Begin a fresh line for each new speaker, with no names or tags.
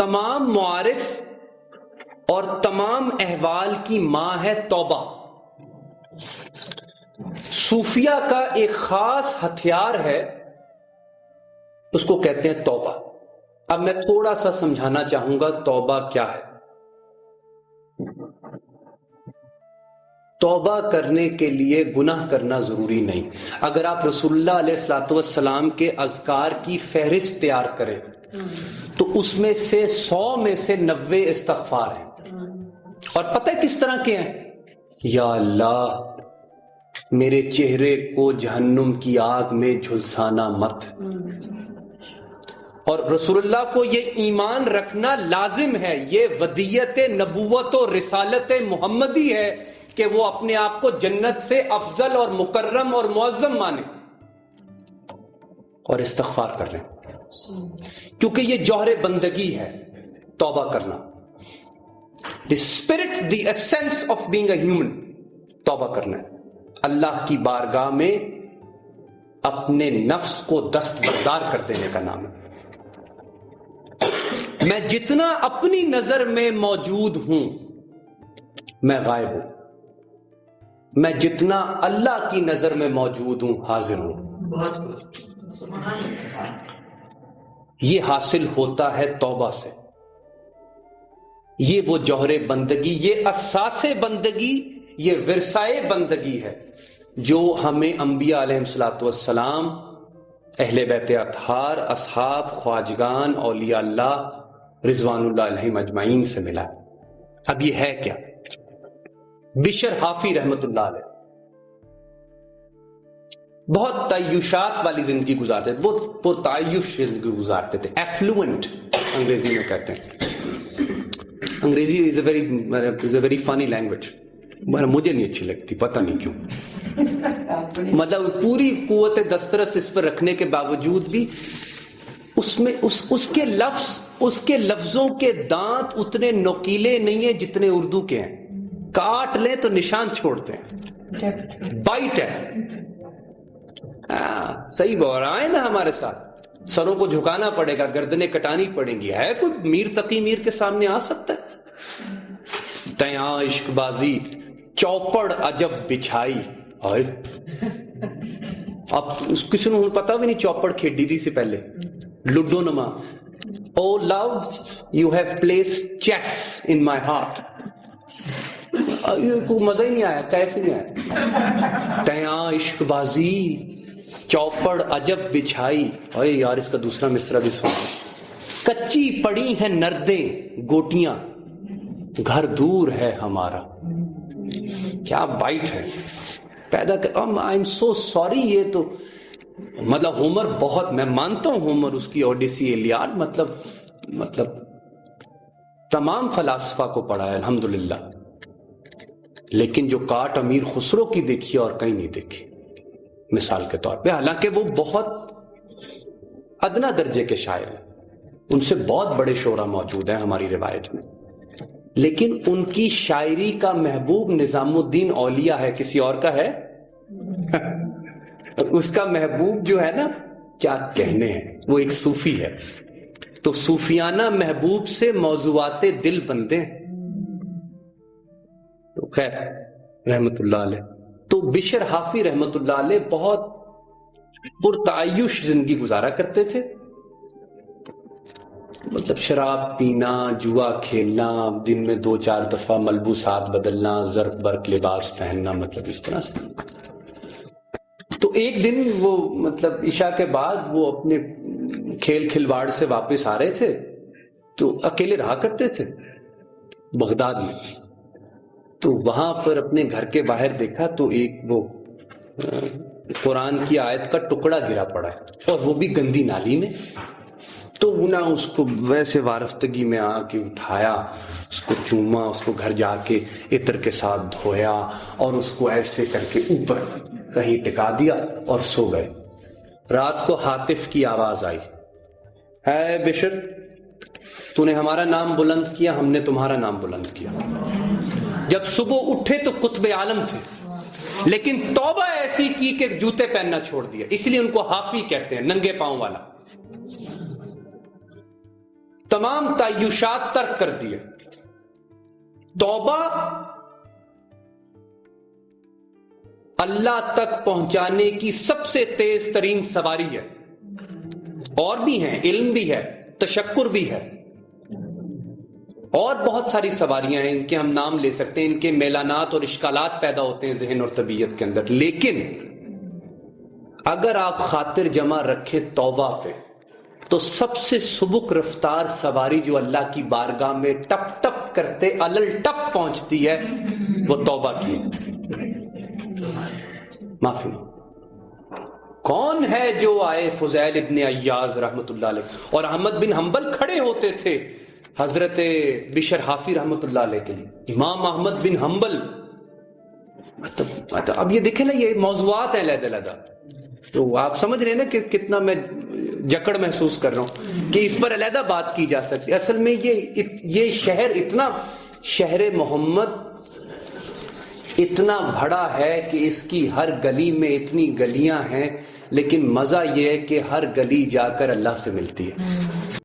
تمام معارف اور تمام احوال کی ماں ہے توبہ. صوفیہ کا ایک خاص ہتھیار ہے، اس کو کہتے ہیں توبہ. اب میں تھوڑا سا سمجھانا چاہوں گا توبہ کیا ہے. توبہ کرنے کے لیے گناہ کرنا ضروری نہیں. اگر آپ رسول اللہ علیہ الصلوۃ والسلام کے اذکار کی فہرست تیار کریں تو اس میں سے 100 میں سے 90 استغفار ہیں. اور پتہ ہے کس طرح کے ہیں؟ یا اللہ میرے چہرے کو جہنم کی آگ میں جھلسانا مت. اور رسول اللہ کو یہ ایمان رکھنا لازم ہے، یہ ودیت نبوت و رسالت محمدی ہے کہ وہ اپنے آپ کو جنت سے افضل اور مکرم اور معظم مانے اور استغفار کر لیں، کیونکہ یہ جوہر بندگی ہے توبہ کرنا. the spirit, the essence of being a human. توبہ کرنا ہے، اللہ کی بارگاہ میں اپنے نفس کو دستبردار کر دینے کا نام ہے. میں جتنا اپنی نظر میں موجود ہوں میں غائب ہوں، میں جتنا اللہ کی نظر میں موجود ہوں حاضر ہوں. یہ حاصل ہوتا ہے توبہ سے. یہ وہ جوہر بندگی، یہ اساس بندگی، یہ ورثۂ بندگی ہے جو ہمیں انبیاء علیہ الصلوۃ والسلام، اہل بیت اطہار، اصحاب، خواجگان، اولیاء اللہ رضوان اللہ علیہم اجمعین سے ملا. اب یہ ہے کیا؟ بشر حافی رحمت اللہ علیہ بہت تعیشات والی زندگی گزارتے تھے، بہت پرتعیش زندگی گزارتے تھے. ایفلوئنٹ انگریزی میں کہتے ہیں. انگریزی از اے ویری فنی لینگویج. مجھے نہیں اچھی لگتی، پتہ نہیں کیوں. مطلب پوری قوت دسترس اس پر رکھنے کے باوجود بھی اس میں اس کے لفظوں کے دانت اتنے نوکیلے نہیں ہیں جتنے اردو کے ہیں. کاٹ لیں تو نشان چھوڑتے ہیں، بائٹ ہے. صحیح بول رہا ہے نا ہمارے ساتھ. سروں کو جھکانا پڑے گا، گردنیں کٹانی پڑیں گی. ہے کوئی میر تقی میر کے سامنے آ سکتا ہے؟ تیاں عشق بازی چوپڑ عجب بچھائی. اب کسی نے پتا بھی نہیں چوپڑ کھیڈی تھی سے پہلے. لڈو نما. Oh love you have placed chess in my heart. کوئی مزہ ہی نہیں آیا، کیف ہی نہیں آیا. تیاں عشق بازی چوپڑ عجب بچھائی. اوے یار اس کا دوسرا مصرع بھی سن. کچی پڑی ہیں نردیں گوٹیاں، گھر دور ہے ہمارا. کیا بائٹ ہے پیدا کر. I am so sorry. یہ تو مطلب ہومر بہت، میں مانتا ہوں ہومر اس کی اوڈیسی ایلیاد مطلب تمام فلاسفہ کو پڑھا ہے الحمدللہ، لیکن جو کاٹ امیر خسرو کی دیکھی اور کہیں نہیں دیکھی مثال کے طور پہ. حالانکہ وہ بہت ادنا درجے کے شاعر ہیں، ان سے بہت بڑے شعراء موجود ہیں ہماری روایت میں، لیکن ان کی شاعری کا محبوب نظام الدین اولیاء ہے. کسی اور کا ہے؟ اس کا محبوب جو ہے نا، کیا کہنے ہیں، وہ ایک صوفی ہے. تو صوفیانہ محبوب سے موضوعات دل بنتے ہیں. تو خیر رحمت اللہ علیہ. تو بشر حافی رحمت اللہ علیہ بہت پرتعیش زندگی گزارا کرتے تھے. مطلب شراب پینا، جوا کھیلنا، دن میں 2-4 دفعہ ملبوسات بدلنا، زرق برق لباس پہننا، مطلب اس طرح سے. تو ایک دن وہ مطلب عشاء کے بعد وہ اپنے کھیل کھلواڑ سے واپس آ رہے تھے، تو اکیلے رہا کرتے تھے بغداد میں. تو وہاں پر اپنے گھر کے باہر دیکھا تو ایک وہ قرآن کی آیت کا ٹکڑا گرا پڑا ہے، اور وہ بھی گندی نالی میں. تو نہ اس کو ویسے وارفتگی میں آ کے اٹھایا، اس کو چوما، اس کو گھر جا کے عطر کے ساتھ دھویا، اور اس کو ایسے کر کے اوپر کہیں ٹکا دیا اور سو گئے. رات کو ہاتف کی آواز آئی، اے بشر تو نے ہمارا نام بلند کیا، ہم نے تمہارا نام بلند کیا. جب صبح اٹھے تو قطب عالم تھے، لیکن توبہ ایسی کی کہ جوتے پہننا چھوڑ دیا. اس لیے ان کو حافی کہتے ہیں، ننگے پاؤں والا. تمام تعیشات ترک کر دیے. توبہ اللہ تک پہنچانے کی سب سے تیز ترین سواری ہے. اور بھی ہیں، علم بھی ہے، تشکر بھی ہے، اور بہت ساری سواریاں ہیں، ان کے ہم نام لے سکتے ہیں. ان کے میلانات اور اشکالات پیدا ہوتے ہیں ذہن اور طبیعت کے اندر. لیکن اگر آپ خاطر جمع رکھیں توبہ پہ، تو سب سے سبک رفتار سواری جو اللہ کی بارگاہ میں ٹپ ٹپ کرتے علل ٹپ پہنچتی ہے، وہ توبہ کی. معافی. کون ہے جو آئے؟ فضیل ابن عیاض رحمت اللہ علیہ اور احمد بن حنبل کھڑے ہوتے تھے حضرت بشر حافی رحمت اللہ علیہ کے لیے. امام احمد بن حنبل، اب یہ دیکھیں نا، یہ موضوعات ہیں علیحدہ علیحدہ، تو آپ سمجھ رہے ہیں نا کہ کتنا میں جکڑ محسوس کر رہا ہوں کہ اس پر علیحدہ بات کی جا سکتی. اصل میں یہ شہر اتنا، شہر محمد اتنا بڑا ہے کہ اس کی ہر گلی میں اتنی گلیاں ہیں، لیکن مزہ یہ ہے کہ ہر گلی جا کر اللہ سے ملتی ہے.